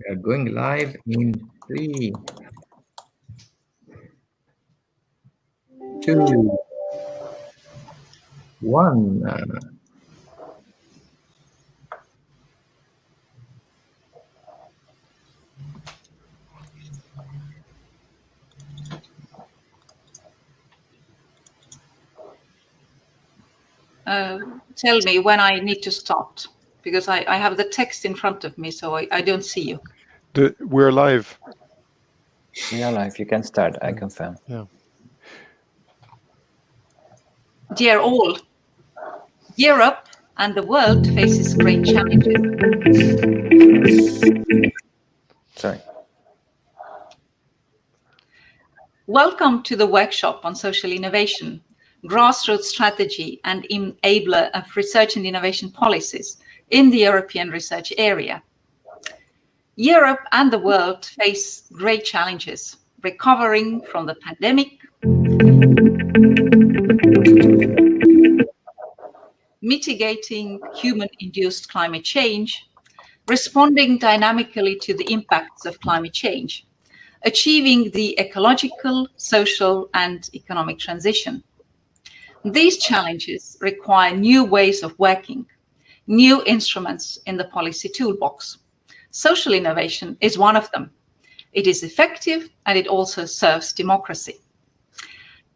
We are going live in 3, 2, 1. Tell me when I need to start, because I have the text in front of me, so I don't see you. We're live. We are live. You can start, I confirm. Yeah. Dear all, Europe and the world faces great challenges. Sorry. Welcome to the workshop on social innovation, grassroots strategy and enabler of research and innovation policies in the European research area. Europe and the world face great challenges, recovering from the pandemic, mitigating human-induced climate change, responding dynamically to the impacts of climate change, achieving the ecological, social, and economic transition. These challenges require new ways of working, new instruments in the policy toolbox. Social innovation is one of them. It is effective and it also serves democracy.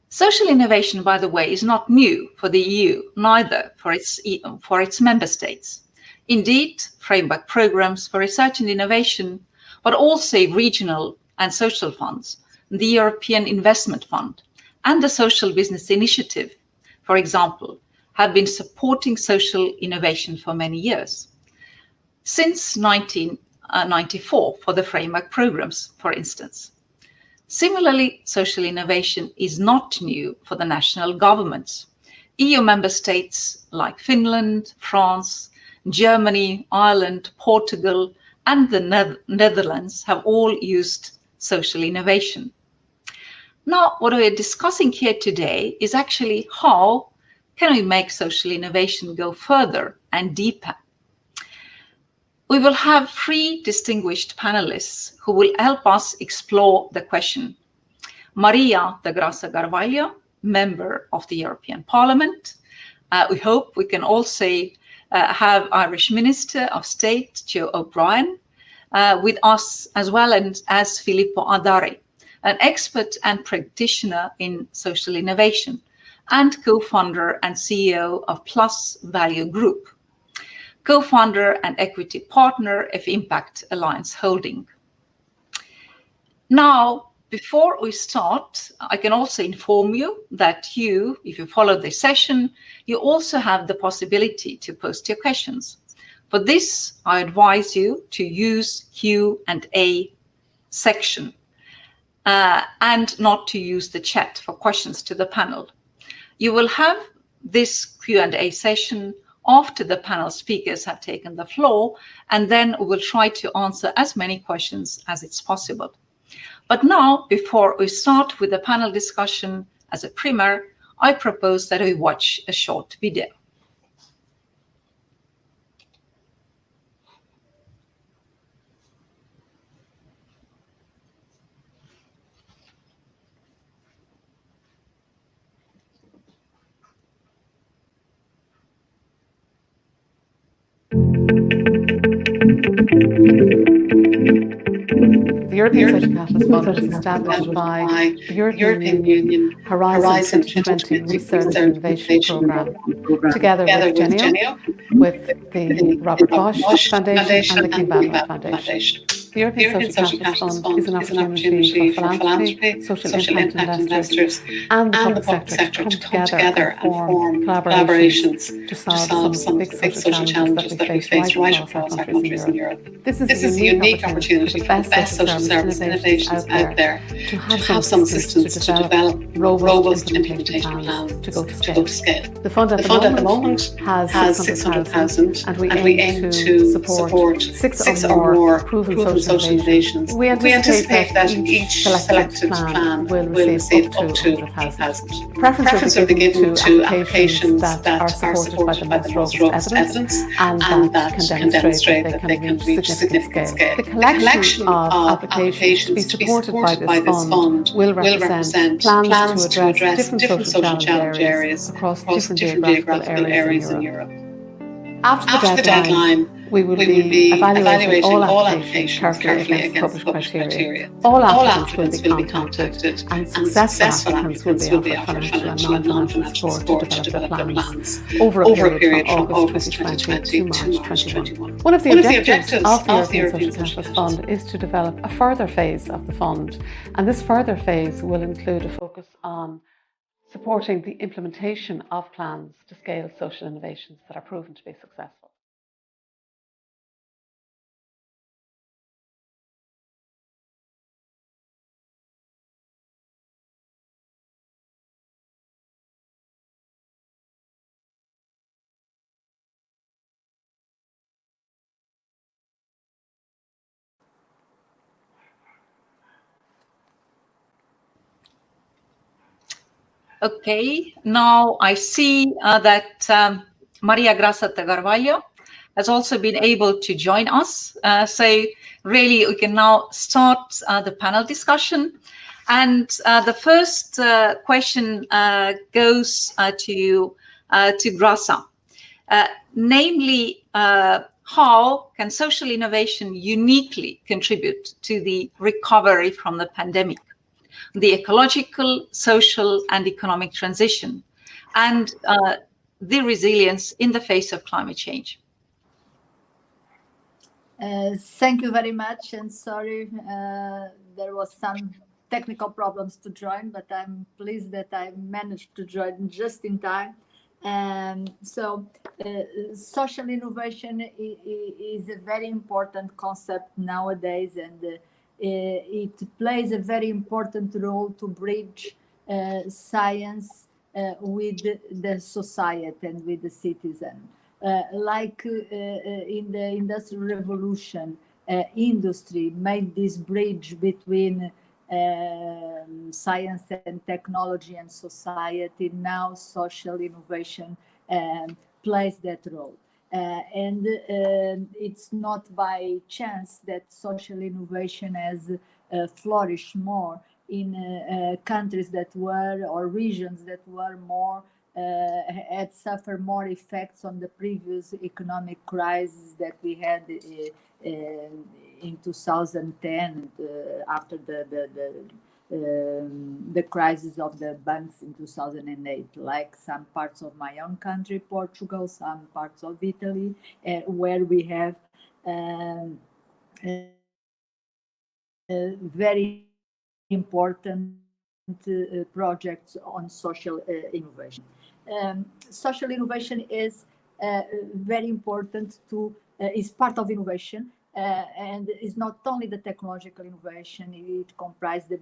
Social innovation, by the way, is not new for the EU, neither for its member states. Indeed, framework programs for research and innovation, but also regional and social funds, the European Investment Fund, and the Social Business Initiative, for example, have been supporting social innovation for many years. Since 1994 for the framework programs, for instance. Similarly, social innovation is not new for the national governments. EU member states like Finland, France, Germany, Ireland, Portugal, and the Netherlands have all used social innovation. Now, what we are discussing here today is actually how can we make social innovation go further and deeper. We will have 3 distinguished panelists who will help us explore the question. Maria de Graça Carvalho, member of the European Parliament. We hope we can also have Irish Minister of State, Joe O'Brien, with us as well as Filippo Adari, an expert and practitioner in social innovation and co-founder and CEO of Plus Value Group, co-founder and equity partner of Impact Alliance Holding. Now, before we start, I can also inform you that you, if you follow this session, you also have the possibility to post your questions. For this, I advise you to use Q&A section and not to use the chat for questions to the panel. You will have this Q&A session after the panel speakers have taken the floor, and then we will try to answer as many questions as it's possible. But now, before we start with the panel discussion as a primer, I propose that we watch a short video. The European Social Catalyst Fund was established by the European Union Horizon 2020 Research and Innovation Programme, together with Genio, with the Robert Bosch Foundation and the King Baldwin Foundation. The European Social Catalyst Fund is an opportunity for philanthropy, social impact investors, and the public sector to come together and form collaborations to solve some of the big social challenges that we face right across our countries in Europe. This is a unique opportunity for the best social service innovations out there to have some assistance to develop robust implementation plans to go to scale. The fund at the moment has 600,000 and we aim to support 6 or more proven social social innovations. We anticipate that each selected plan will receive up to 100,000. Preference will be given to applications that are supported by the most robust evidence and that can demonstrate that they can reach significant scale. The collection of applications to be supported by this fund will represent plans to address different social challenge areas across different geographical areas in Europe. After the deadline, we will be evaluating all applications carefully against published criteria. All applicants will be contacted and successful applicants will be offered financial and non-financial support to develop their plans over a period from August 2020 to March 2021. One of the objectives of the European Social Capital Fund is to develop a further phase of the fund, and this further phase will include a focus on supporting the implementation of plans to scale social innovations that are proven to be successful. Okay, now I see that Maria Grassa Carvalho has also been able to join us. So really we can now start the panel discussion. And the first question goes to Grassa. Namely, how can social innovation uniquely contribute to the recovery from the pandemic, the ecological, social, and economic transition, and the resilience in the face of climate change? Thank you very much, and sorry there was some technical problems to join, but I'm pleased that I managed to join just in time. Social innovation is a very important concept nowadays, and it plays a very important role to bridge science with the society and with the citizen. Like in the Industrial Revolution, industry made this bridge between science and technology and society. Now social innovation plays that role. And it's not by chance that social innovation has flourished more in countries that were, or regions that were more, had suffered more effects on the previous economic crisis that we had in 2010 after the crisis of the banks in 2008, like some parts of my own country, Portugal, some parts of Italy, where we have very important projects on social innovation. Social innovation is very important to, is part of innovation, and is not only the technological innovation, it comprises the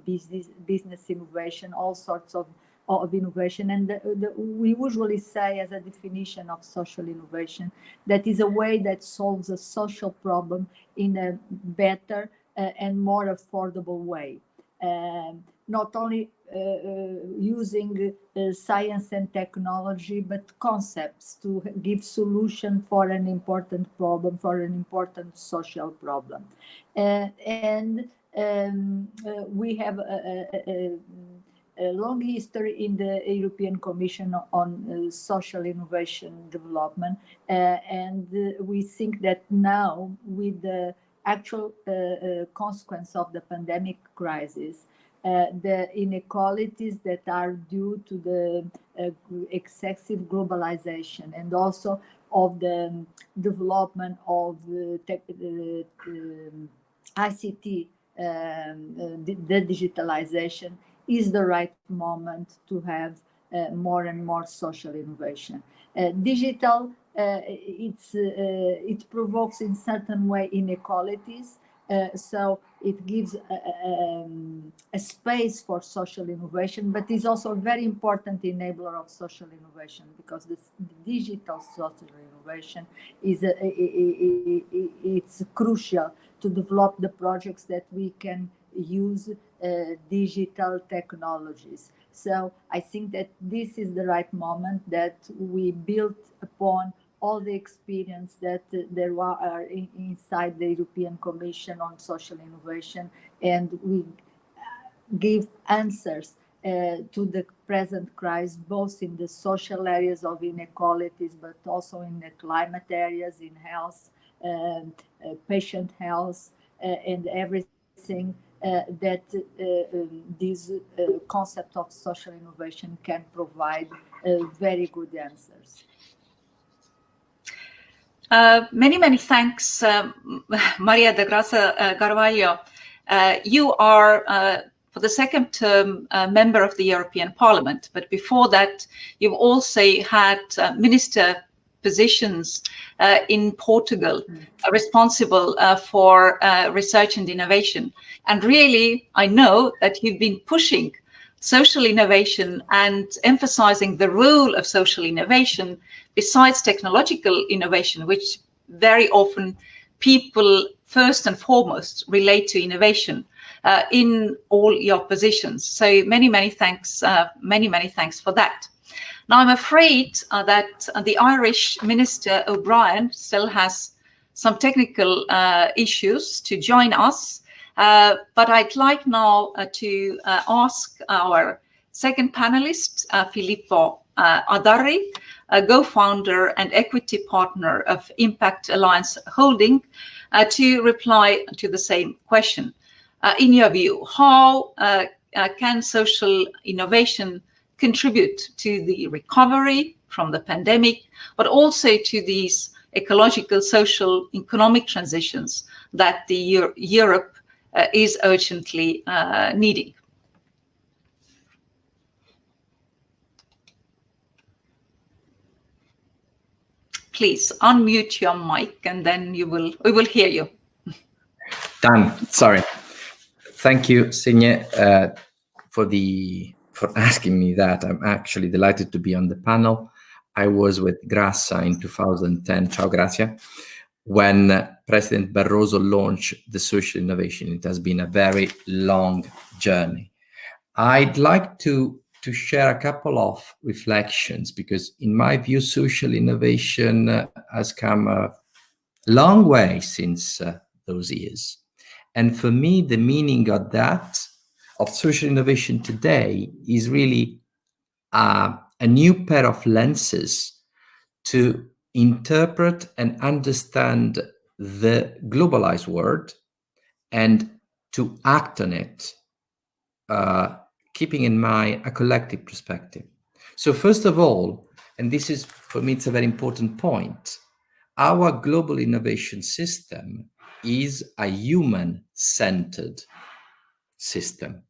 business innovation, all sorts of innovation. And we usually say, as a definition of social innovation, that is a way that solves a social problem in a better and more affordable way. Not only using science and technology, but concepts to give solution for an important problem, for an important social problem. We have a long history in the European Commission on social innovation development, and we think that now, with the actual consequence of the pandemic crisis, the inequalities that are due to the excessive globalization, and also of the development of the ICT, the digitalization, is the right moment to have more and more social innovation. Digital, it provokes in certain way inequalities, so it gives a space for social innovation, but is also a very important enabler of social innovation, because the digital social innovation is it's crucial to develop the projects that we can use digital technologies. So I think that this is the right moment that we build upon all the experience that there are inside the European Commission on social innovation, and we give answers to the present crisis, both in the social areas of inequalities, but also in the climate areas, in health, patient health, and everything that this concept of social innovation can provide very good answers. Many thanks, Maria da Graça Carvalho. You are, for the second term, a member of the European Parliament, but before that, you've also had minister positions in Portugal, responsible for research and innovation. And really, I know that you've been pushing social innovation and emphasizing the role of social innovation besides technological innovation, which very often people first and foremost relate to innovation in all your positions. So many thanks, many thanks for that. Now, I'm afraid that the Irish Minister O'Brien still has some technical issues to join us, but I'd like now to ask our second panelist, Filippo Adarri, a co-founder and equity partner of Impact Alliance Holding, to reply to the same question. In your view, how can social innovation contribute to the recovery from the pandemic, but also to these ecological, social, economic transitions that the Europe is urgently needing? Please unmute your mic, and then we will hear you. Done. Sorry. Thank you, Signe, for asking me that. I'm actually delighted to be on the panel. I was with Grassa in 2010, ciao Grazia, when President Barroso launched the social innovation. It has been a very long journey. I'd like to share a couple of reflections, because in my view, social innovation has come a long way since those years. And for me, the meaning of social innovation today is really a new pair of lenses to interpret and understand the globalized world and to act on it, keeping in mind a collective perspective. So first of all, and this is, for me, it's a very important point, our global innovation system is a human-centered system.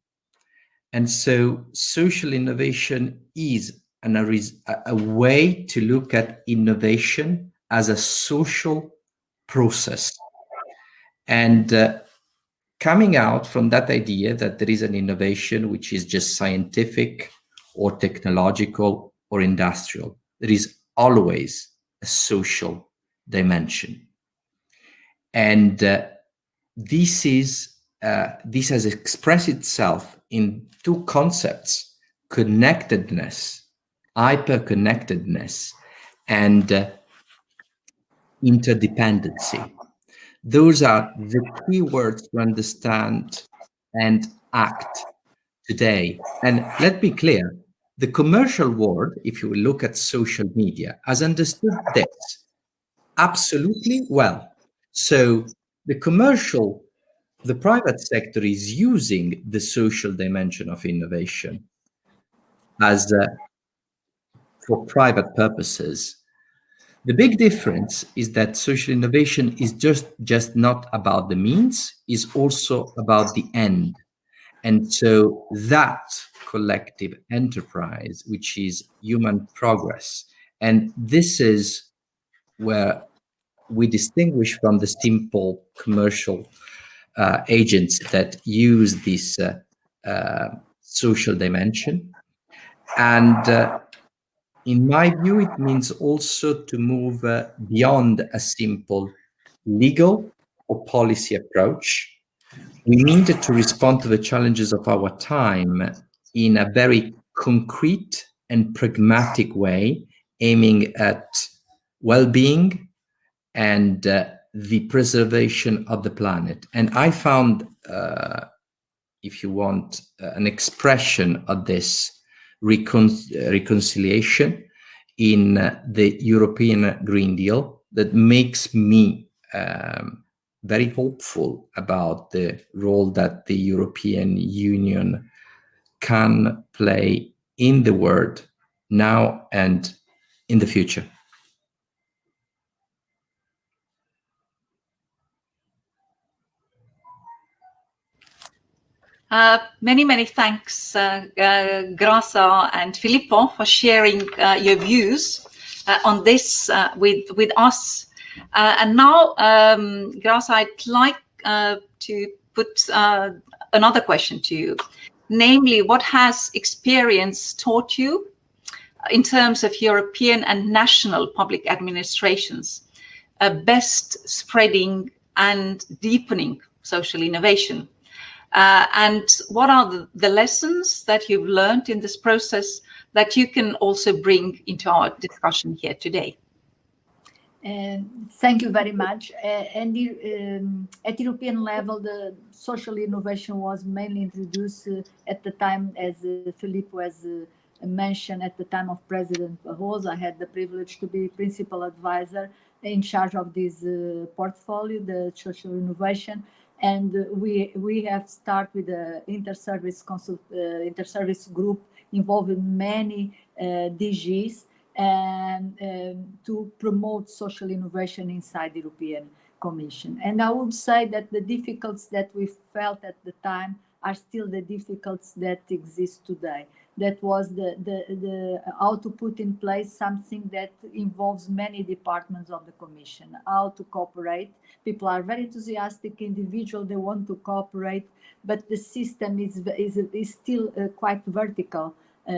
And so social innovation is a way to look at innovation as a social process. And coming out from that idea that there is an innovation which is just scientific or technological or industrial, there is always a social dimension. And this has expressed itself in two concepts: connectedness, hyperconnectedness, and interdependency. Those are the key words to understand and act today. And let's be clear, the commercial world, if you look at social media, has understood this absolutely well. So the private sector is using the social dimension of innovation as for private purposes. The big difference is that social innovation is just not about the means, is also about the end. And so that collective enterprise, which is human progress, and this is where we distinguish from the simple commercial agents that use this social dimension. And in my view, it means also to move beyond a simple legal or policy approach. We needed to respond to the challenges of our time in a very concrete and pragmatic way, aiming at well-being and the preservation of the planet. And I found, if you want, an expression of this reconciliation in the European Green Deal that makes me very hopeful about the role that the European Union can play in the world now and in the future. Many thanks, Graça and Filippo, for sharing your views on this with us. And now, Graça, I'd like to put another question to you. Namely, what has experience taught you in terms of European and national public administrations, best spreading and deepening social innovation? And what are the lessons that you've learned in this process that you can also bring into our discussion here today? Thank you very much. And at European level, the social innovation was mainly introduced at the time, as Filippo has mentioned, at the time of President Barroso. I had the privilege to be principal advisor in charge of this portfolio, the social innovation. And we have started with the inter-service group involving many DGs and to promote social innovation inside the European Commission. And I would say that the difficulties that we felt at the time are still the difficulties that exist today. That was the how to put in place something that involves many departments of the Commission, how to cooperate. People are very enthusiastic, individual, they want to cooperate, but the system is still quite vertical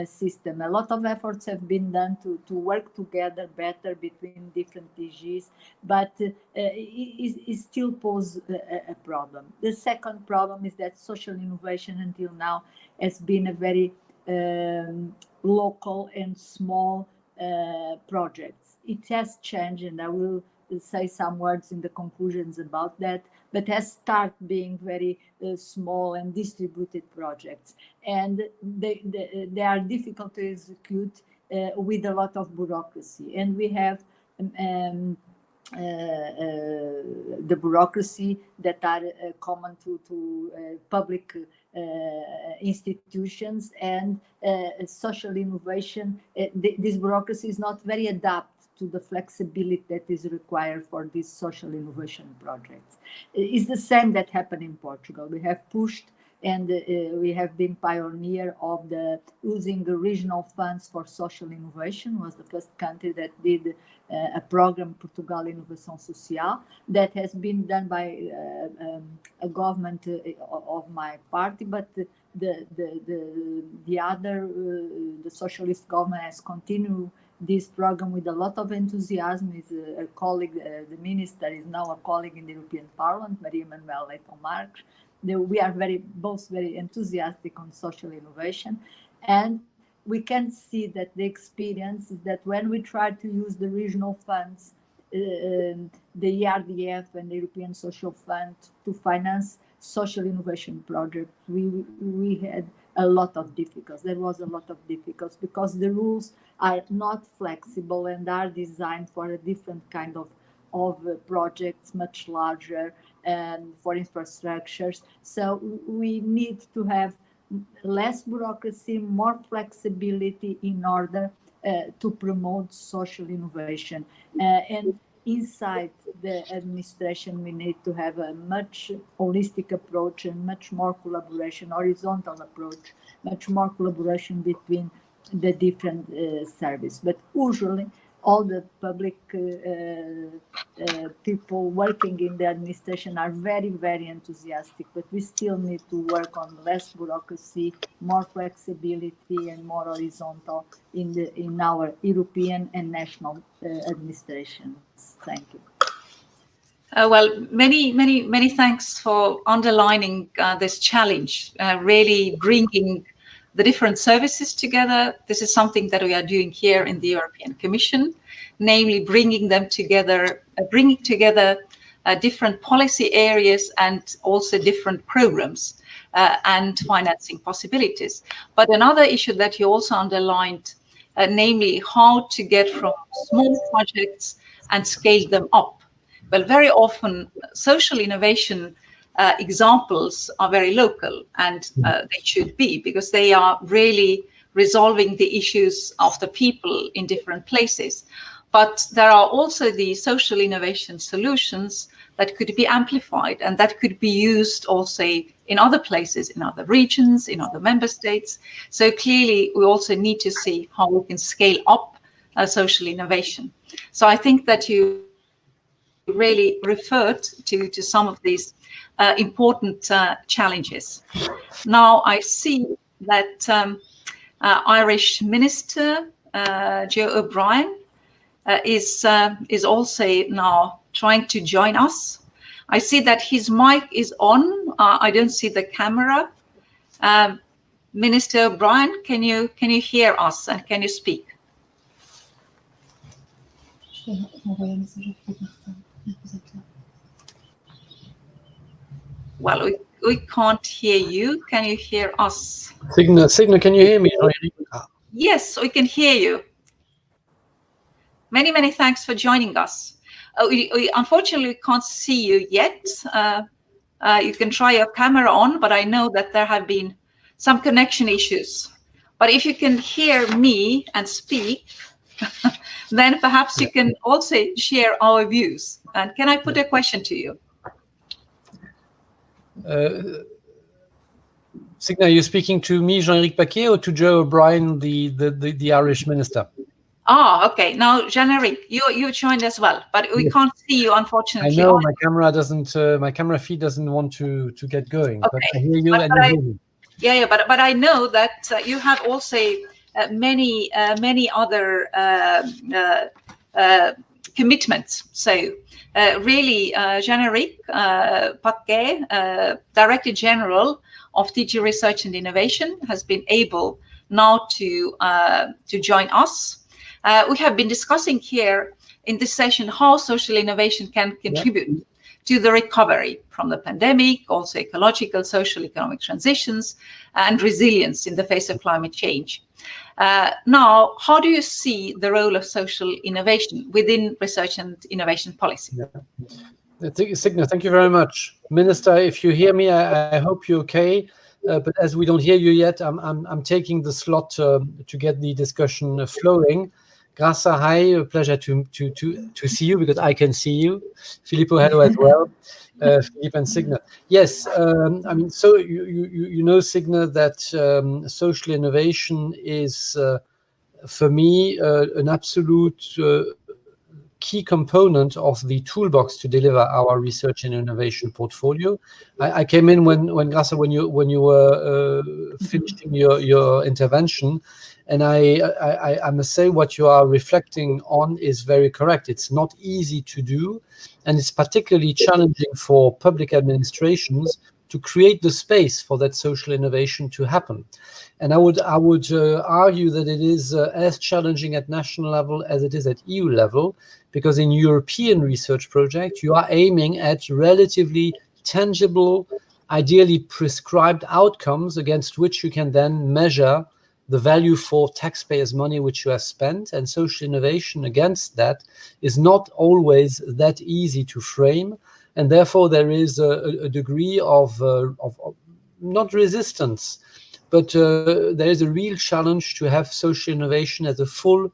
system. A lot of efforts have been done to work together better between different DGs, but it still poses a problem. The second problem is that social innovation until now has been a very local and small projects. It has changed, and I will say some words in the conclusions about that, but has started being very small and distributed projects. And they are difficult to execute with a lot of bureaucracy. And we have the bureaucracy that are common to public institutions, and social innovation. This bureaucracy is not very adapted to the flexibility that is required for these social innovation projects. It's the same that happened in Portugal. We have pushed and we have been pioneer of the using the regional funds for social innovation. Was the first country that did a program, Portugal Inovação Social, that has been done by a government of my party, but the other, the socialist government has continued this program with a lot of enthusiasm. Is a colleague, the minister is now a colleague in the European Parliament, Maria Manuel Leitão Marques. We are both very enthusiastic on social innovation, and we can see that the experience is that when we try to use the regional funds, the ERDF and the European Social Fund to finance social innovation projects, we had a lot of difficulties. There was a lot of difficulties because the rules are not flexible and are designed for a different kind of projects, much larger, and for infrastructures. So we need to have less bureaucracy, more flexibility in order to promote social innovation. And inside the administration, we need to have a much holistic approach and much more collaboration, horizontal approach, much more collaboration between the different services. But usually, all the public people working in the administration are very, very enthusiastic, but we still need to work on less bureaucracy, more flexibility, and more horizontal in our European and national administrations. Thank you. Well, many thanks for underlining this challenge, really bringing the different services together. This is something that we are doing here in the European Commission, namely bringing together different policy areas and also different programs and financing possibilities. But another issue that you also underlined, namely how to get from small projects and scale them up. Well, very often social innovation examples are very local, and they should be, because they are really resolving the issues of the people in different places. But there are also the social innovation solutions that could be amplified and that could be used also in other places, in other regions, in other member states. So clearly, we also need to see how we can scale up social innovation. So I think that you really referred to some of these important challenges. Now I see that Irish Minister Joe O'Brien is also now trying to join us. I see that his mic is on. I don't see the camera. Minister O'Brien, can you hear us and can you speak? Well, we can't hear you. Can you hear us? Signe, can you hear me? Yes, we can hear you. Many thanks for joining us. We unfortunately can't see you yet. You can try your camera on, but I know that there have been some connection issues. But if you can hear me and speak, then perhaps you can also share our views. And can I put a question to you? Signe, are you speaking to me, Jean-Éric Paquet, or to Joe O'Brien, the Irish minister? Ah, okay. Now, Jean-Éric, you joined as well, but we can't see you, unfortunately. I know my camera doesn't. My camera feed doesn't want to get going. Okay. But I hear you, and you hear me. Yeah, but I know that you have also many other commitments. So really, Jean-Éric Paquet, Director General of DG Research and Innovation, has been able now to join us. We have been discussing here in this session how social innovation can contribute to the recovery from the pandemic, also ecological, social, economic transitions, and resilience in the face of climate change. Now, how do you see the role of social innovation within research and innovation policy? Signe, thank you very much. Minister, if you hear me, I hope you're okay. But as we don't hear you yet, I'm taking the slot to get the discussion flowing. Grasa, hi, a pleasure to see you, because I can see you. Filippo, hello as well. Philippe and Signe. Yes, I mean, so you know, Signe, that social innovation is, for me, an absolute key component of the toolbox to deliver our research and innovation portfolio. I came in when Grasa, when you were finishing your intervention, and I must say what you are reflecting on is very correct. It's not easy to do, and it's particularly challenging for public administrations to create the space for that social innovation to happen. And I would argue that it is as challenging at national level as it is at EU level, because in European research projects, you are aiming at relatively tangible, ideally prescribed outcomes against which you can then measure the value for taxpayers' money which you have spent. And social innovation against that is not always that easy to frame. And therefore, there is a degree of not resistance, but there is a real challenge to have social innovation as a full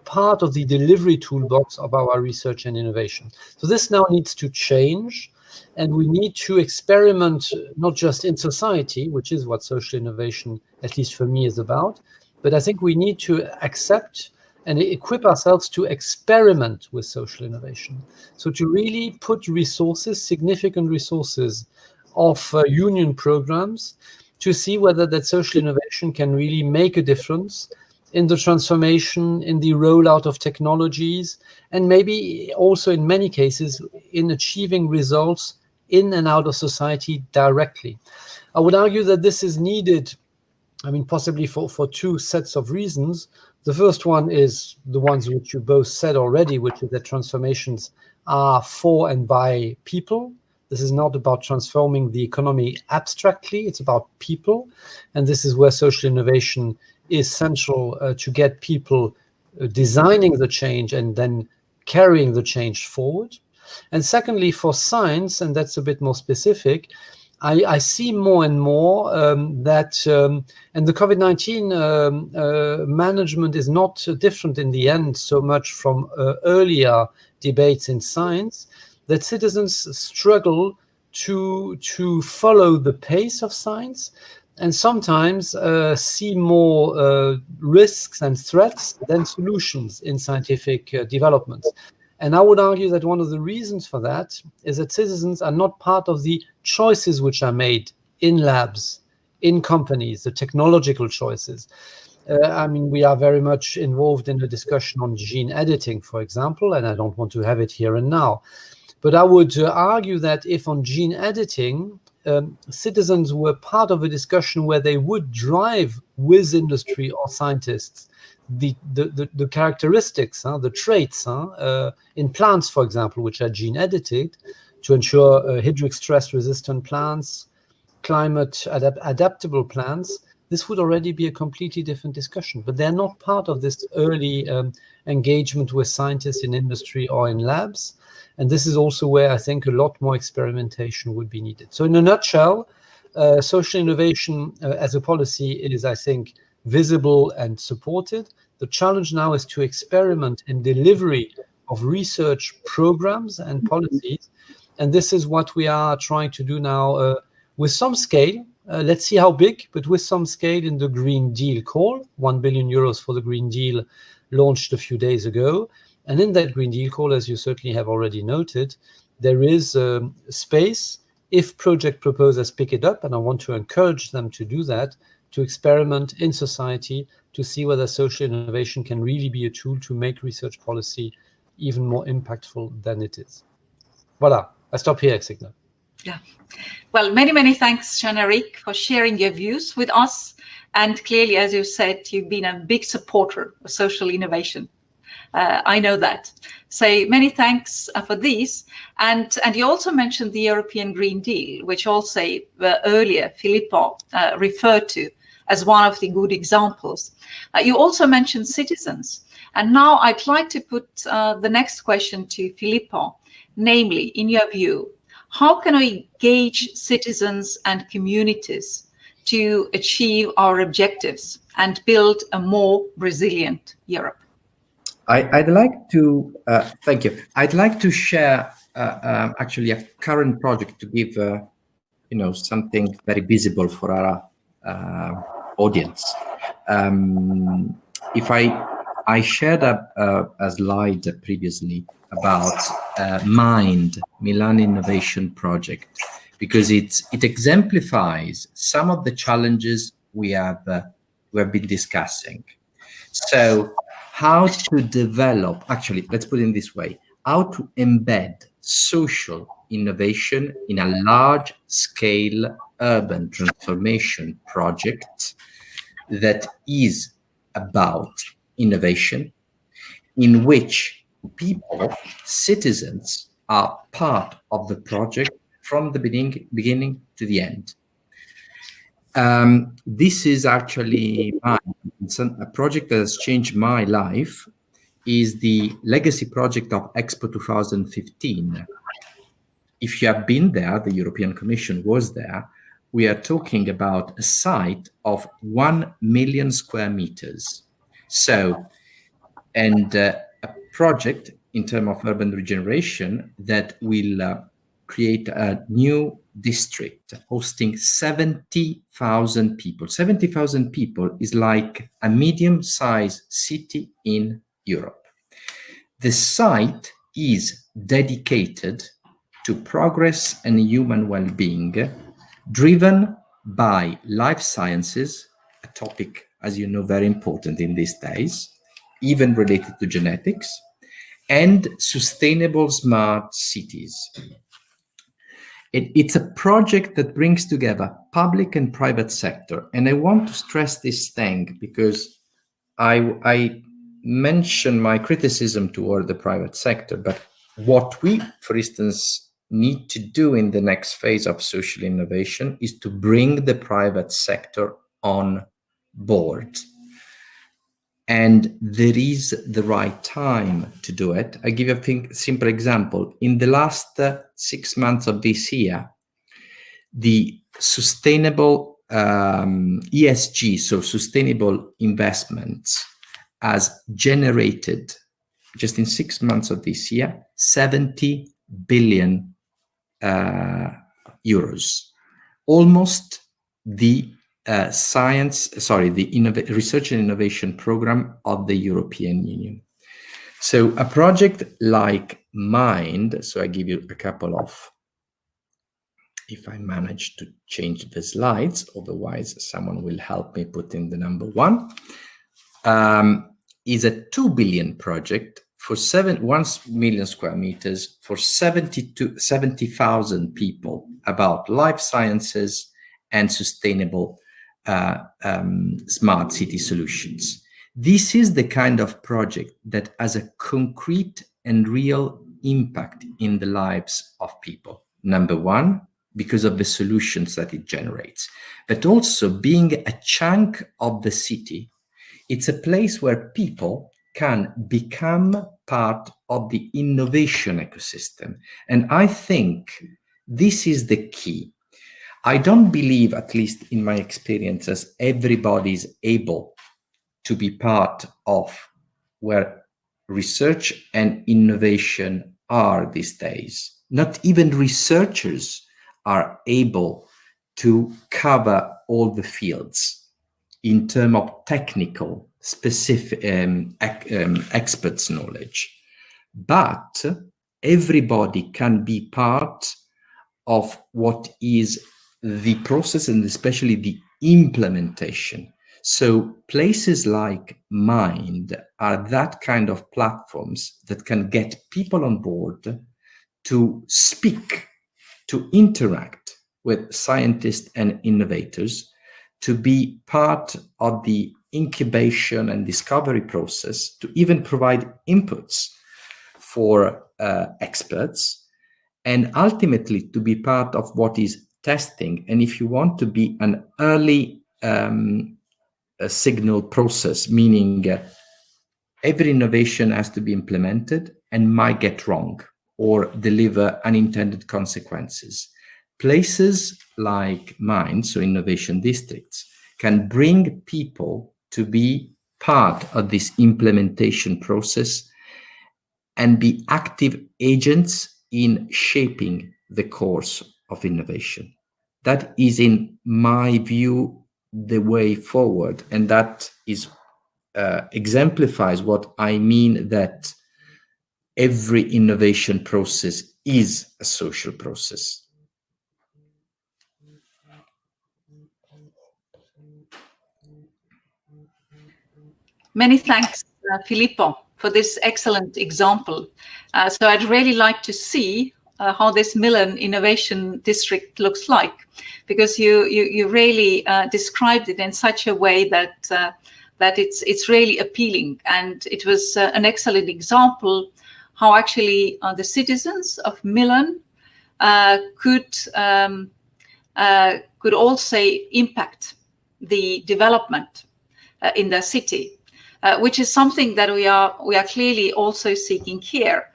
part of the delivery toolbox of our research and innovation. So this now needs to change, and we need to experiment not just in society, which is what social innovation, at least for me, is about, but I think we need to accept and equip ourselves to experiment with social innovation. So to really put resources, significant resources of union programs, to see whether that social innovation can really make a difference in the transformation, in the rollout of technologies, and maybe also in many cases in achieving results in and out of society directly. I would argue that this is needed, I mean, possibly for two sets of reasons. The first one is the ones which you both said already, which is that transformations are for and by people. This is not about transforming the economy abstractly, it's about people. And this is where social innovation is central to get people designing the change and then carrying the change forward. And secondly, for science, and that's a bit more specific, I see more and more that, and the COVID-19 management is not different in the end so much from earlier debates in science, that citizens struggle to follow the pace of science and sometimes see more risks and threats than solutions in scientific developments. And I would argue that one of the reasons for that is that citizens are not part of the choices which are made in labs, in companies, the technological choices. I mean, we are very much involved in the discussion on gene editing, for example, and I don't want to have it here and now. But I would argue that if on gene editing, citizens were part of a discussion where they would drive with industry or scientists the characteristics, the traits in plants, for example, which are gene edited to ensure hydric stress resistant plants, climate adaptable plants, this would already be a completely different discussion. But they're not part of this early engagement with scientists in industry or in labs. And this is also where I think a lot more experimentation would be needed. So in a nutshell, social innovation as a policy is, I think, visible and supported. The challenge now is to experiment in delivery of research programs and policies. And this is what we are trying to do now with some scale. Let's see how big, but with some scale in the Green Deal call, 1 billion euros for the Green Deal launched a few days ago. And in that Green Deal call, as you certainly have already noted, there is space, if project proposers pick it up, and I want to encourage them to do that, to experiment in society to see whether social innovation can really be a tool to make research policy even more impactful than it is. Voilà, I stop here, Signa. Yeah. Well, many thanks, Jean-Eric, for sharing your views with us. And clearly, as you said, you've been a big supporter of social innovation. I know that. So many thanks for these. And you also mentioned the European Green Deal, which also earlier Filippo referred to as one of the good examples. You also mentioned citizens. And now I'd like to put the next question to Filippo, namely, in your view, how can we engage citizens and communities to achieve our objectives and build a more resilient Europe? I'd like to, thank you. I'd like to share actually a current project to give, something very visible for our audience. If I shared a slide previously about MIND, Milan Innovation Project, because it exemplifies some of the challenges we have been discussing. So how to develop, actually, let's put it in this way, how to embed social innovation in a large-scale urban transformation project that is about innovation, in which people, citizens, are part of the project from the beginning to the end. This is actually a project that has changed my life, is the legacy project of Expo 2015. If you have been there, the European Commission was there, we are talking about a site of 1 million square meters. So, and a project in terms of urban regeneration that will create a new district hosting 70,000 people. 70,000 people is like a medium-sized city in Europe. The site is dedicated to progress and human well-being, driven by life sciences, a topic as you know, very important in these days, even related to genetics, and sustainable smart cities. It's a project that brings together public and private sector. And I want to stress this thing because I mention my criticism toward the private sector, but what we, for instance, need to do in the next phase of social innovation is to bring the private sector on board. And there is the right time to do it. I give you a simple example. In the last 6 months of this year, the sustainable ESG, so sustainable investments, has generated, just in 6 months of this year, 70 billion euros, almost the research and innovation program of the European Union. So a project like Mind, so I give you a couple of, if I manage to change the slides, otherwise someone will help me put in the number 1, is a 2 billion project for 1 million square meters for 70,000 people about life sciences and sustainable smart city solutions. This is the kind of project that has a concrete and real impact in the lives of people. Number 1, because of the solutions that it generates, but also being a chunk of the city. It's a place where people can become part of the innovation ecosystem. And I think this is the key. I don't believe, at least in my experiences, everybody is able to be part of where research and innovation are these days. Not even researchers are able to cover all the fields in terms of technical, specific experts' knowledge. But everybody can be part of what is the process and especially the implementation. So places like Mind are that kind of platforms that can get people on board to speak, to interact with scientists and innovators, to be part of the incubation and discovery process, to even provide inputs for experts, and ultimately to be part of what is testing. And if you want to be an early signal process, meaning every innovation has to be implemented and might get wrong or deliver unintended consequences. Places like Mind, so innovation districts, can bring people to be part of this implementation process and be active agents in shaping the course of innovation. That is, in my view, the way forward. And that is exemplifies what I mean, that every innovation process is a social process. Many thanks, Filippo, for this excellent example. So I'd really like to see how this Milan Innovation District looks like, because you really described it in such a way that that it's really appealing. And it was an excellent example how actually the citizens of Milan could also impact the development in their city. Which is something that we are clearly also seeking here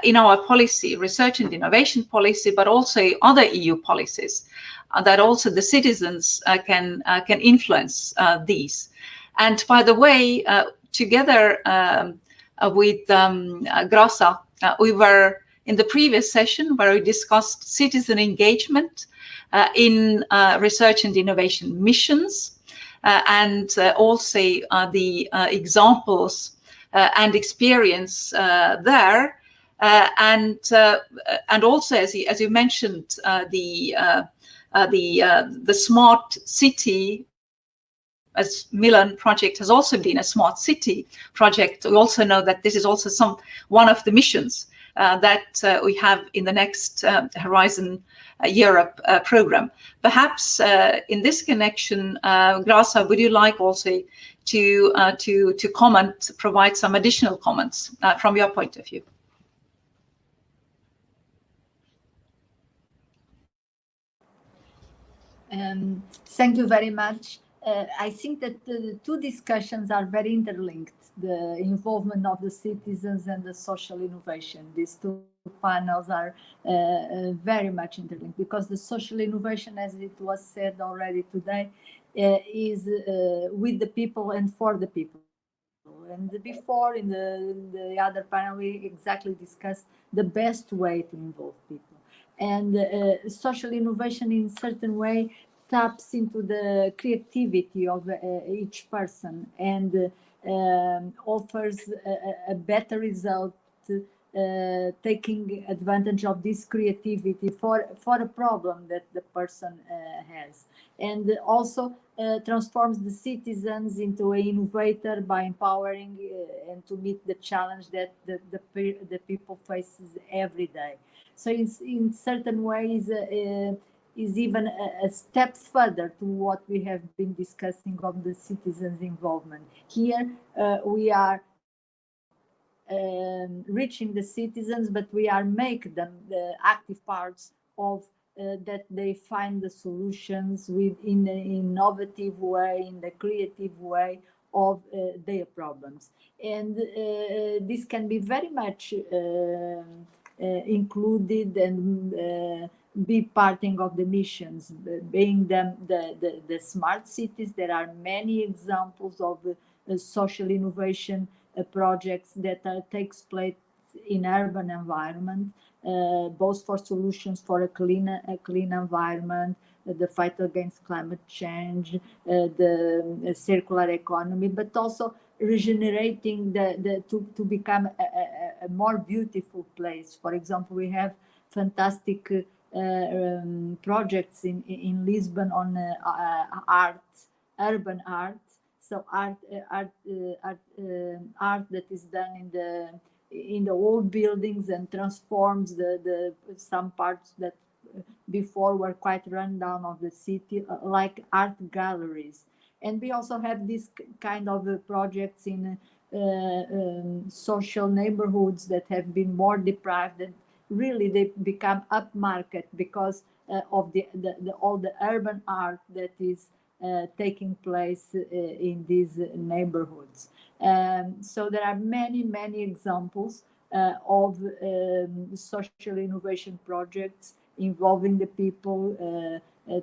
in our policy, research and innovation policy, but also other EU policies, that also the citizens can influence these. And by the way, together with Grasa, we were in the previous session where we discussed citizen engagement in research and innovation missions. And also the examples and experience there, and also as you mentioned, the smart city as Milan project has also been a smart city project, we also know that this is also one of the missions that we have in the next Horizon Europe program. Perhaps in this connection, Grasa, would you like also to comment, provide some additional comments from your point of view? Thank you very much. I think that the two discussions are very interlinked, the involvement of the citizens and the social innovation. These two panels are very much interlinked, because the social innovation, as it was said already today, is with the people and for the people. And before, in the other panel, we exactly discussed the best way to involve people. And social innovation in certain way taps into the creativity of each person and offers a better result, taking advantage of this creativity for a problem that the person has, and also transforms the citizens into an innovator by empowering and to meet the challenge that the people faces every day. So it's in certain ways is even a step further to what we have been discussing of the citizens' involvement. Here we are reaching the citizens, but we are making them the active parts of that they find the solutions in an innovative way, in the creative way of their problems. And this can be very much included and be parting of the missions, being them the smart cities. There are many examples of social innovation projects that takes place in urban environment, both for solutions for a clean environment, the fight against climate change, the circular economy, but also regenerating to become a more beautiful place. For example, we have fantastic projects in Lisbon on urban art. So art that is done in the old buildings and transforms the some parts that before were quite run down of the city, like art galleries. And we also have this kind of projects in social neighborhoods that have been more deprived, and really they become upmarket because of all the urban art that is taking place in these neighborhoods. So there are many examples of social innovation projects involving the people,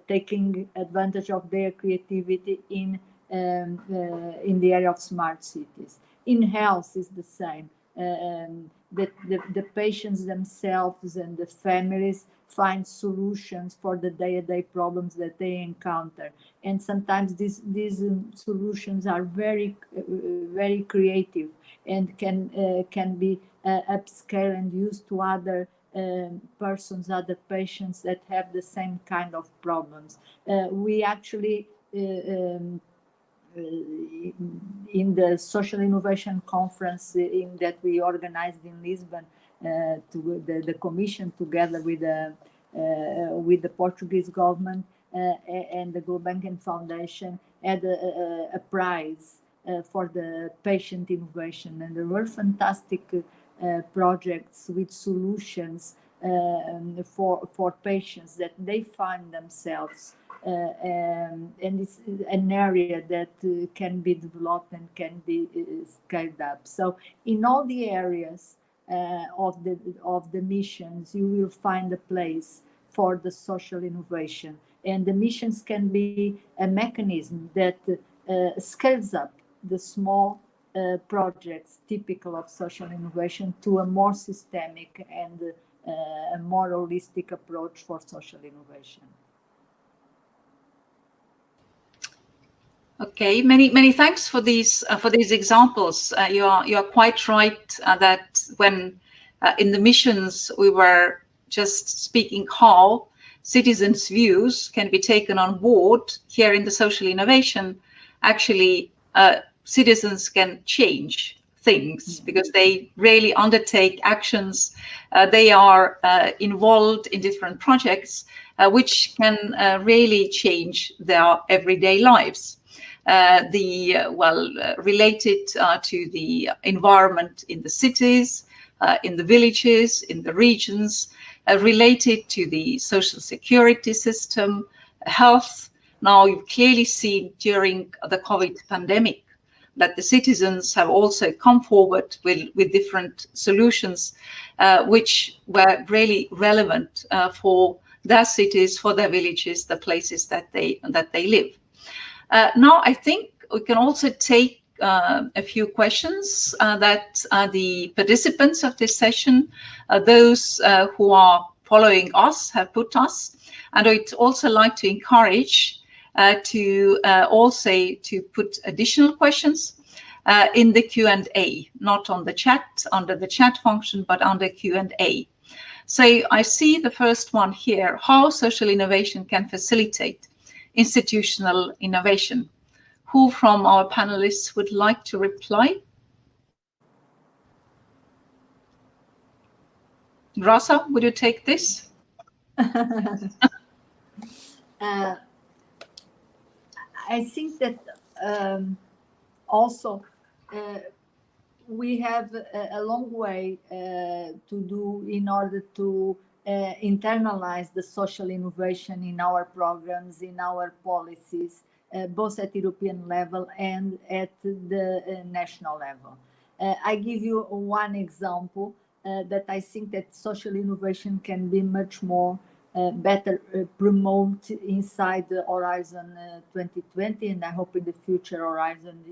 taking advantage of their creativity in the area of smart cities. In health is the same. The patients themselves and the families find solutions for the day-to-day problems that they encounter, and sometimes these solutions are very creative and can be upscale and used to other persons, other patients that have the same kind of problems. We actually in the social innovation conference that we organized in Lisbon, the commission together with the Portuguese government and the Gulbenkian Foundation had a prize for the patient innovation, and there were fantastic projects with solutions for patients that they find themselves. And it's an area that can be developed and can be scaled up. So in all the areas of the missions, you will find a place for the social innovation, and the missions can be a mechanism that scales up the small projects typical of social innovation to a more systemic and a more holistic approach for social innovation. Okay, many thanks for these examples. You are quite right that when in the missions we were just speaking how citizens' views can be taken on board. Here in the social innovation actually citizens can change things because they really undertake actions. They are involved in different projects which can really change their everyday lives. Related to the environment in the cities, in the villages, in the regions, related to the social security system, health. Now you've clearly seen during the COVID pandemic that the citizens have also come forward with different solutions, which were really relevant for their cities, for their villages, the places that they live. Now I think we can also take a few questions that the participants of this session, those who are following us, have put us. And I'd also like to encourage to put additional questions in the Q&A, not on the chat, under the chat function, but under Q&A. So I see the first one here: how social innovation can facilitate institutional innovation. Who from our panelists would like to reply? Rosa, would you take this? I think that also we have a long way to do in order to internalize the social innovation in our programs, in our policies, both at European level and at the national level. I give you one example that I think that social innovation can be much more better promote inside the Horizon 2020, and I hope in the future Horizon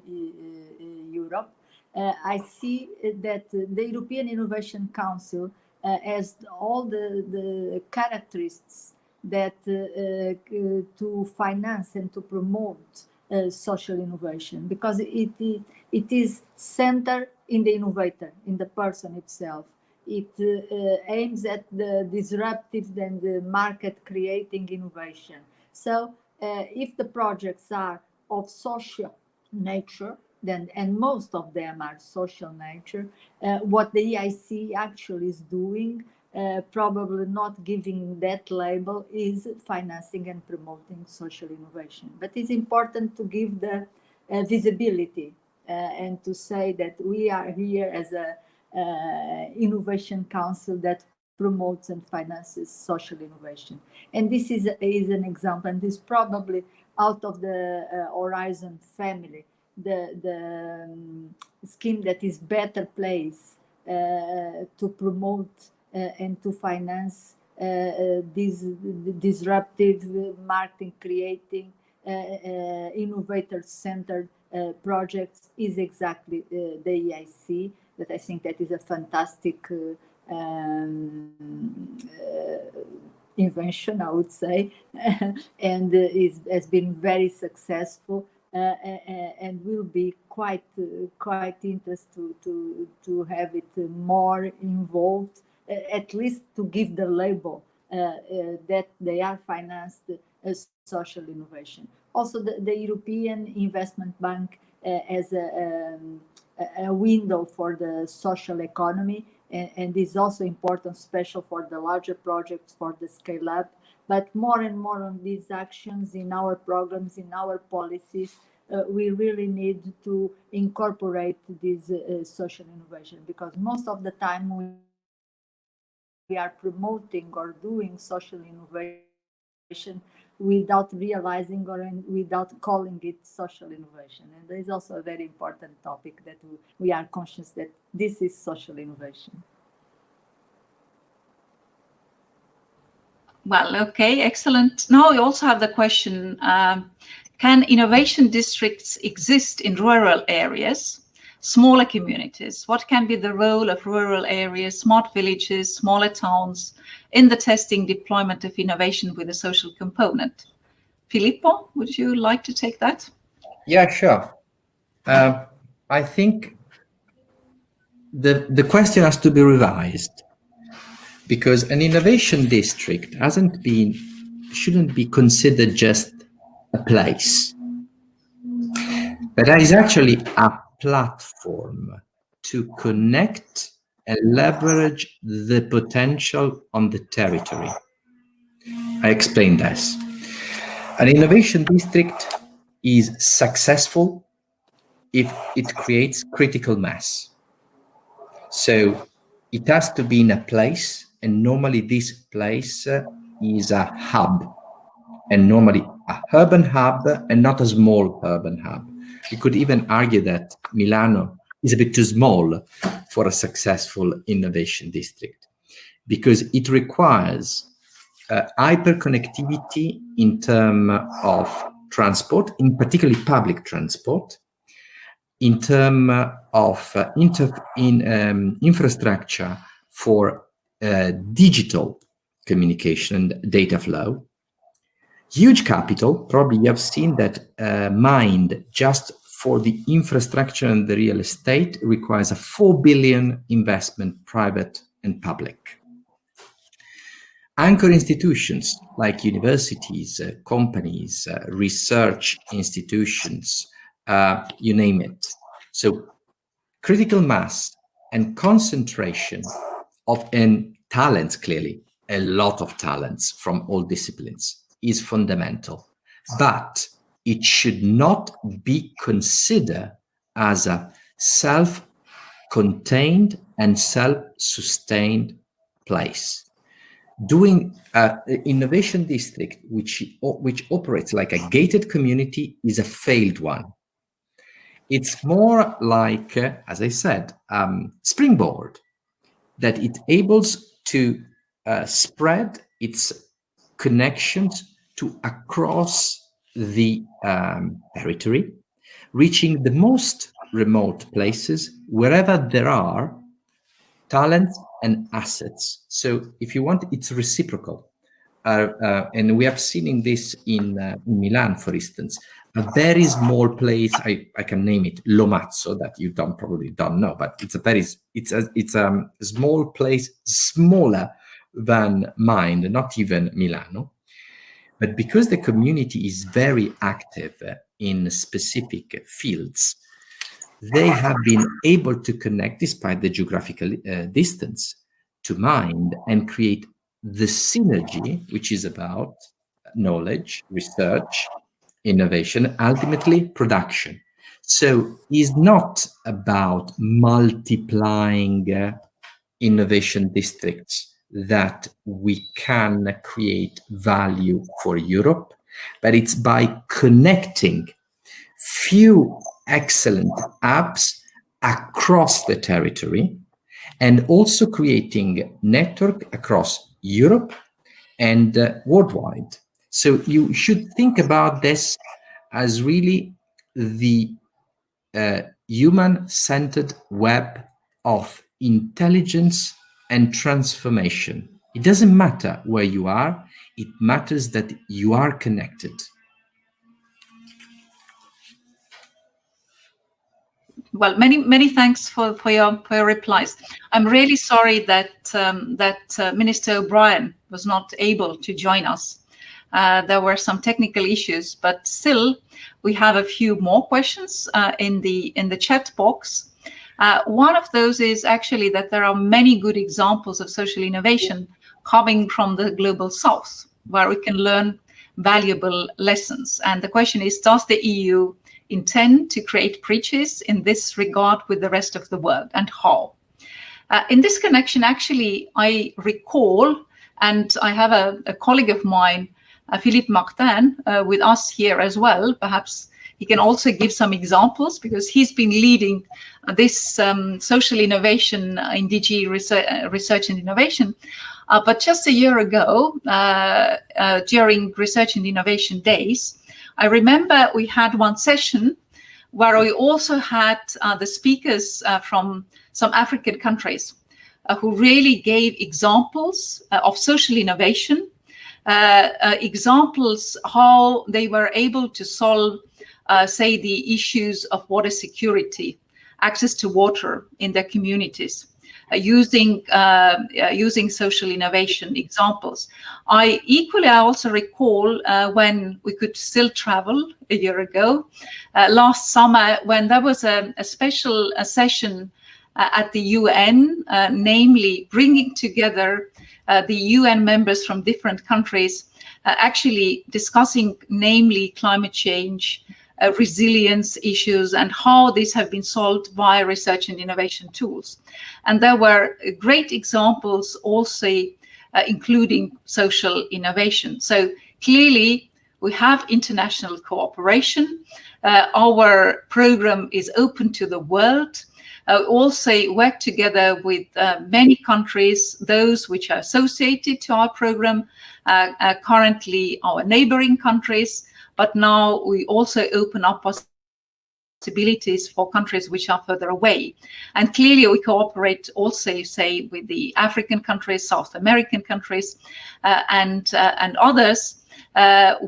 Europe. I see that the European Innovation Council has all the characteristics that to finance and to promote social innovation, because it is centered in the innovator, in the person itself. It aims at the disruptive and the market creating innovation. So if the projects are of social nature, then, and most of them are social nature, what the EIC actually is doing, probably not giving that label, is financing and promoting social innovation. But it's important to give the visibility and to say that we are here as a innovation council that promotes and finances social innovation. And this is an example, and this is probably out of the Horizon family, the scheme that is better placed to promote and to finance these disruptive marketing, creating, innovator-centered projects is exactly the EIC. That I think that is a fantastic invention, I would say, and has been very successful, and will be quite interesting to have it more involved, at least to give the label that they are financed as social innovation. Also, the European Investment Bank has a window for the social economy, and is also important, special for the larger projects, for the scale up. But more and more on these actions in our programs, in our policies, we really need to incorporate this social innovation, because most of the time we are promoting or doing social innovation without realizing or without calling it social innovation. And there is also a very important topic that we are conscious that this is social innovation. Well, okay, excellent. Now we also have the question, can innovation districts exist in rural areas, smaller communities? What can be the role of rural areas, smart villages, smaller towns in the testing deployment of innovation with a social component? Filippo, would you like to take that? Yeah, sure. I think the question has to be revised, because an innovation district shouldn't be considered just a place. but that is actually a platform to connect and leverage the potential on the territory. I explain this. An innovation district is successful if it creates critical mass. So it has to be in a place, and normally this place is a hub, and normally a urban hub and not a small urban hub. You could even argue that Milano is a bit too small for a successful innovation district because it requires hyperconnectivity in terms of transport, in particularly public transport, in terms of infrastructure for digital communication and data flow. Huge capital, probably you have seen that mined just for the infrastructure and the real estate requires a 4 billion investment, private and public. Anchor institutions like universities, companies, research institutions, you name it. So critical mass and concentration of talents, clearly, a lot of talents from all disciplines is fundamental, but it should not be considered as a self-contained and self-sustained place. Doing an innovation district which operates like a gated community is a failed one. It's more like, as I said, springboard that it enables to spread its connections to across the territory, reaching the most remote places wherever there are talents and assets. So if you want, it's reciprocal. And we have seen in this in Milan, for instance, a very small place, I can name it Lomazzo, that you probably don't know, but it's a small place, smaller than mine, not even Milano. But because the community is very active in specific fields, they have been able to connect, despite the geographical distance, to mind and create the synergy, which is about knowledge, research, innovation, ultimately production. So it's not about multiplying innovation districts that we can create value for Europe, but it's by connecting few excellent apps across the territory and also creating network across Europe and worldwide. So you should think about this as really the human-centered web of intelligence and transformation. It doesn't matter where you are, it matters that you are connected. Well, many thanks for your replies. I'm really sorry that Minister O'Brien was not able to join us. There were some technical issues, but still we have a few more questions in the chat box. One of those is actually that there are many good examples of social innovation coming from the global south, where we can learn valuable lessons. And the question is, does the EU intend to create bridges in this regard with the rest of the world, and how? In this connection, actually, I recall, and I have a colleague of mine, Philippe Martin, with us here as well. Perhaps he can also give some examples, because he's been leading this social innovation in DG Research and Innovation. But just a year ago, during Research and Innovation Days, I remember we had one session where we also had the speakers from some African countries who really gave examples of social innovation, examples how they were able to solve, say, the issues of water security access to water in their communities, using social innovation examples. I also recall when we could still travel a year ago, last summer, when there was a special session at the UN, namely bringing together the UN members from different countries, actually discussing namely climate change, resilience issues, and how these have been solved via research and innovation tools. And there were great examples also including social innovation. So clearly we have international cooperation. Our program is open to the world. Also work together with many countries, those which are associated to our program, currently our neighboring countries, but now we also open up possibilities for countries which are further away. And clearly we cooperate also, say, with the African countries, South American countries, and others,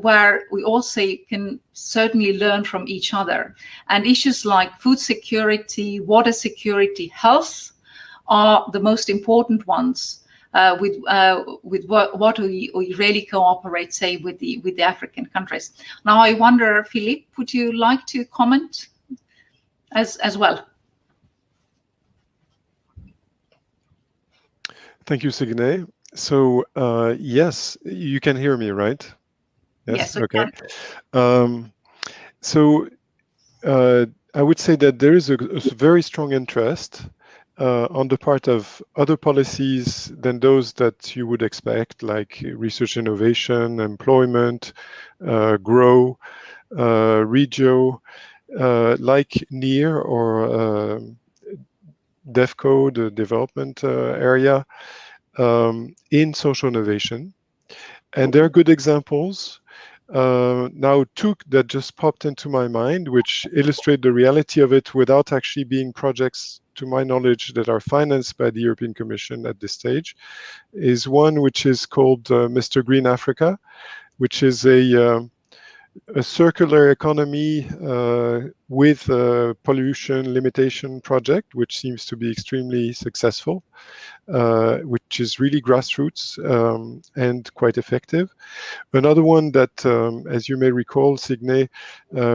where we also can certainly learn from each other. And issues like food security, water security, health are the most important ones, with what we really cooperate, say, with the African countries. Now, I wonder, Philippe, would you like to comment as well? Thank you, Signe. So yes, you can hear me, right? Yes, okay. So I would say that there is a very strong interest on the part of other policies than those that you would expect, like research innovation, employment, grow, regio, like NEAR or DEFCO, the development area, in social innovation. And there are good examples. Now, two that just popped into my mind, which illustrate the reality of it without actually being projects, to my knowledge, that are financed by the European Commission at this stage, is one which is called Mr. Green Africa, which is a circular economy with a pollution limitation project, which seems to be extremely successful, which is really grassroots and quite effective. Another one that, as you may recall, Signe,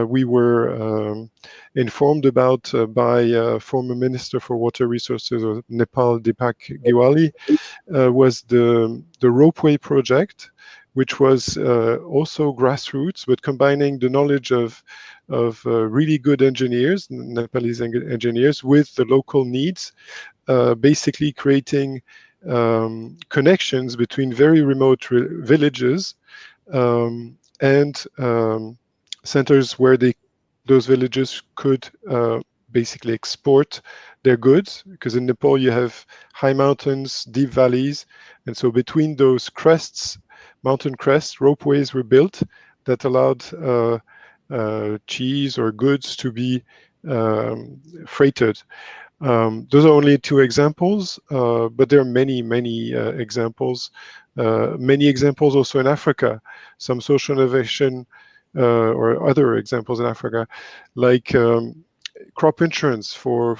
we were informed about by former Minister for Water Resources of Nepal, Deepak Giwali, was the ropeway project, which was also grassroots, but combining the knowledge of really good engineers, Nepalese engineers, with the local needs, basically creating connections between very remote villages and centers where those villages could basically export their goods, because in Nepal you have high mountains, deep valleys, and so between those crests, mountain crests, ropeways were built that allowed cheese or goods to be freighted. Those are only two examples, but there are many, many examples. Many examples also in Africa. Some social innovation or other examples in Africa, like crop insurance for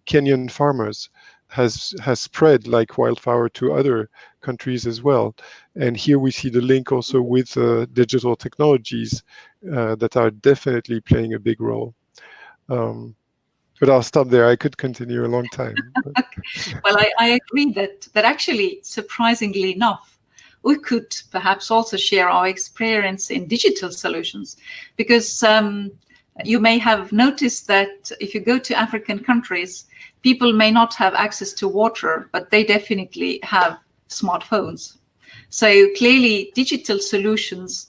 Kenyan farmers has spread like wildfire to other countries as well. And here we see the link also with digital technologies that are definitely playing a big role. But I'll stop there. I could continue a long time. Well, I agree that actually, surprisingly enough, we could perhaps also share our experience in digital solutions, because you may have noticed that if you go to African countries, people may not have access to water, but they definitely have smartphones. So clearly, digital solutions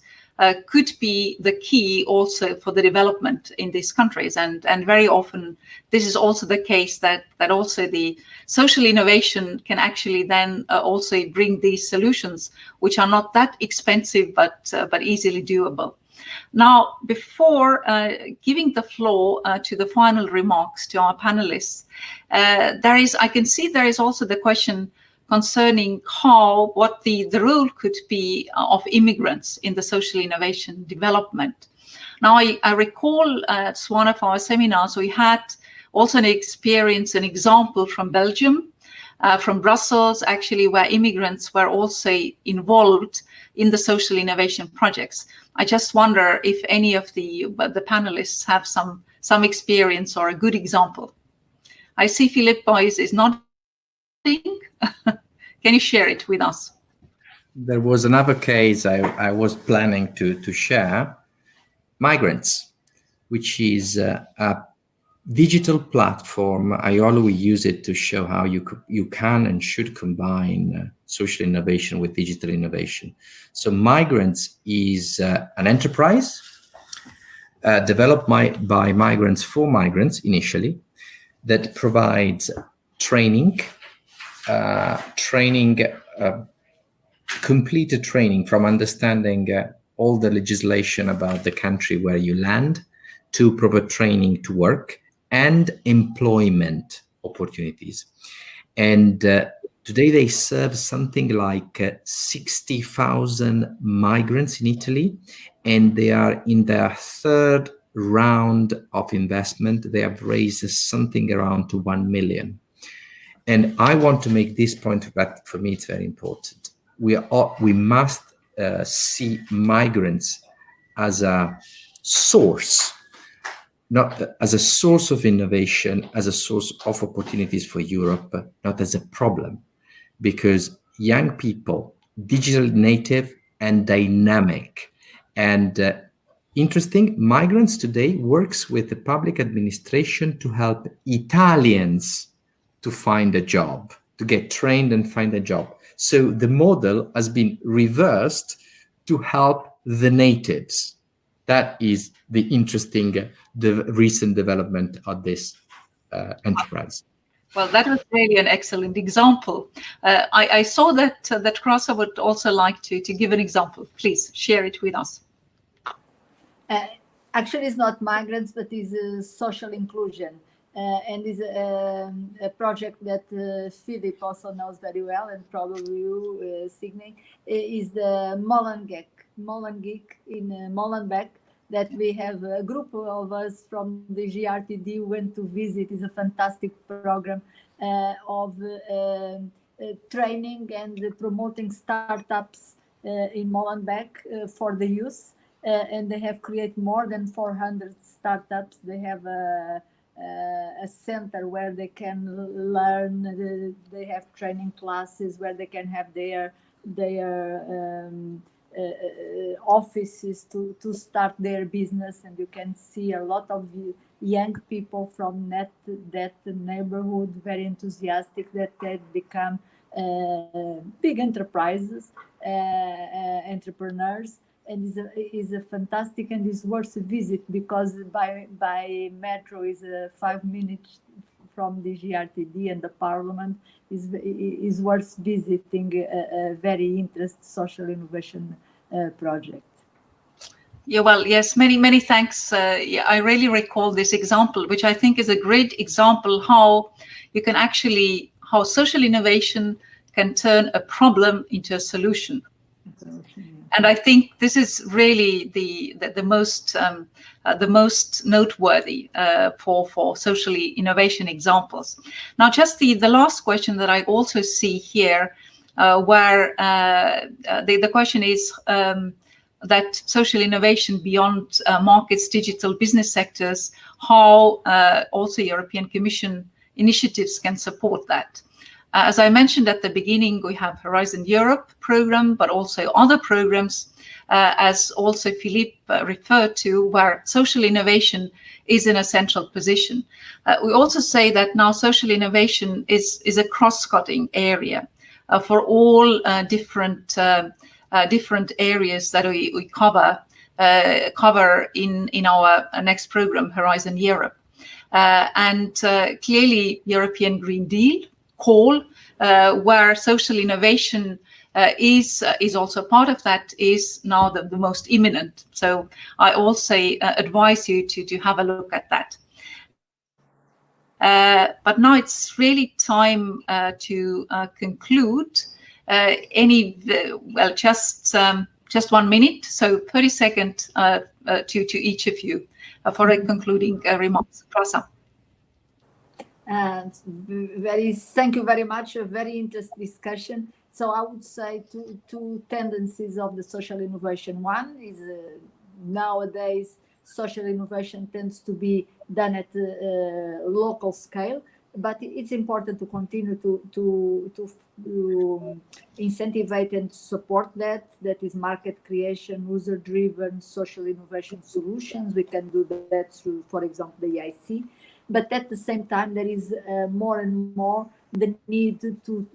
could be the key also for the development in these countries. And very often, this is also the case that also the social innovation can actually then also bring these solutions, which are not that expensive, but easily doable. Now, before giving the floor to the final remarks to our panelists, I can see there is also the question concerning what the role could be of immigrants in the social innovation development. Now, I recall at one of our seminars, we had also an experience, an example from Belgium, from Brussels, actually, where immigrants were also involved in the social innovation projects. I just wonder if any of the panelists have some experience or a good example. I see Filippo is nodding. Can you share it with us? There was another case I was planning to share, Migrants, which is a digital platform. I always use it to show how you can and should combine social innovation with digital innovation. So Migrants is an enterprise developed by migrants for migrants initially, that provides training, completed training from understanding all the legislation about the country where you land, to proper training to work and employment opportunities. And today they serve something like 60,000 migrants in Italy, and they are in their third round of investment. They have raised something around to 1 million. And I want to make this point that for me it's very important. We must see migrants as a source, not as a source of innovation, as a source of opportunities for Europe, not as a problem. Because young people, digital native and dynamic, and interesting, migrants today works with the public administration to help Italians to find a job, to get trained and find a job. So the model has been reversed to help the natives. That is the interesting, the recent development of this enterprise. Well, that was really an excellent example. I saw that Krasa would also like to give an example. Please share it with us. Actually, it's not migrants, but it's social inclusion. And is a project that Philip also knows very well, and probably you, Signe, is the Molenbeek in Molenbeek, that we have a group of us from the GRTD went to visit. It's a fantastic program of training and promoting startups in Molenbeek for the youth. And they have created more than 400 startups. They have a center where they can learn. They have training classes where they can have their offices to start their business, and you can see a lot of young people from that neighborhood very enthusiastic that they become big enterprises, entrepreneurs. And is a fantastic, and is worth a visit, because by metro is 5 minutes from the GRTD and the Parliament. Is worth visiting a very interesting social innovation project. Yeah, well, yes, many thanks. Yeah, I really recall this example, which I think is a great example how you can actually, how social innovation can turn a problem into a solution. And I think this is really the most noteworthy for socially innovation examples. Now, just the last question that I also see here, where the question is that social innovation beyond markets, digital business sectors, how also European Commission initiatives can support that. As I mentioned at the beginning, we have Horizon Europe program, but also other programs, as also Philippe referred to, where social innovation is in a central position. We also say that now social innovation is a cross-cutting area for all different areas that we cover in our next program, Horizon Europe. And clearly, European Green Deal call, where social innovation is also part of that, is now the most imminent. So I also advise you to have a look at that. But now it's really time to conclude. Just 1 minute, so 30 seconds to each of you for a concluding remarks. Krasa. And thank you very much. A very interesting discussion. So I would say two tendencies of the social innovation. One is nowadays social innovation tends to be done at local scale, but it's important to continue to incentivize and support that. That is market creation, user-driven social innovation solutions. We can do that through, for example, the EIC. But at the same time, there is more and more the need to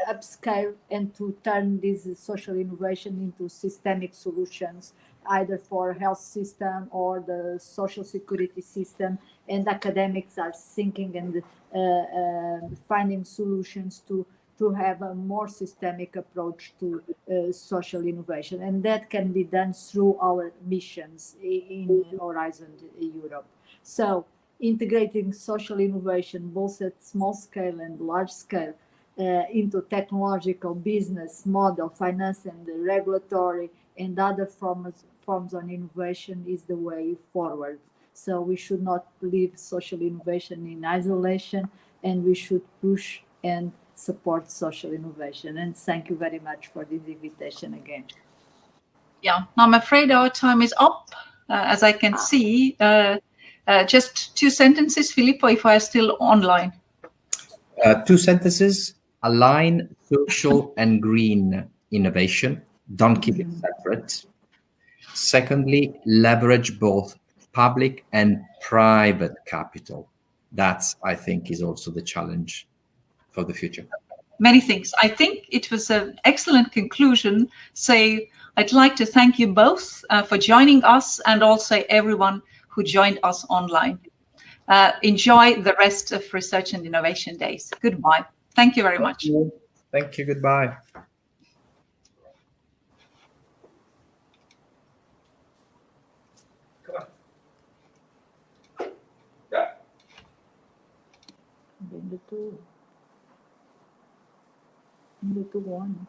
upscale and to turn this social innovation into systemic solutions, either for health system or the social security system. And academics are thinking and finding solutions to have a more systemic approach to social innovation. And that can be done through our missions in Horizon Europe. So integrating social innovation, both at small scale and large scale, into technological business model, finance and regulatory and other forms of innovation is the way forward. So we should not leave social innovation in isolation, and we should push and support social innovation. And thank you very much for this invitation again. Yeah, I'm afraid our time is up, as I can see. Just 2 sentences, Filippo, if I are still online. 2 sentences. Align social and green innovation. Don't keep it separate. Secondly, leverage both public and private capital. That's, I think, is also the challenge for the future. Many things. I think it was an excellent conclusion. So I'd like to thank you both for joining us, and also everyone who joined us online. Enjoy the rest of Research and Innovation Days. Goodbye. Thank you very much. Thank you. Goodbye. Bem do tu one.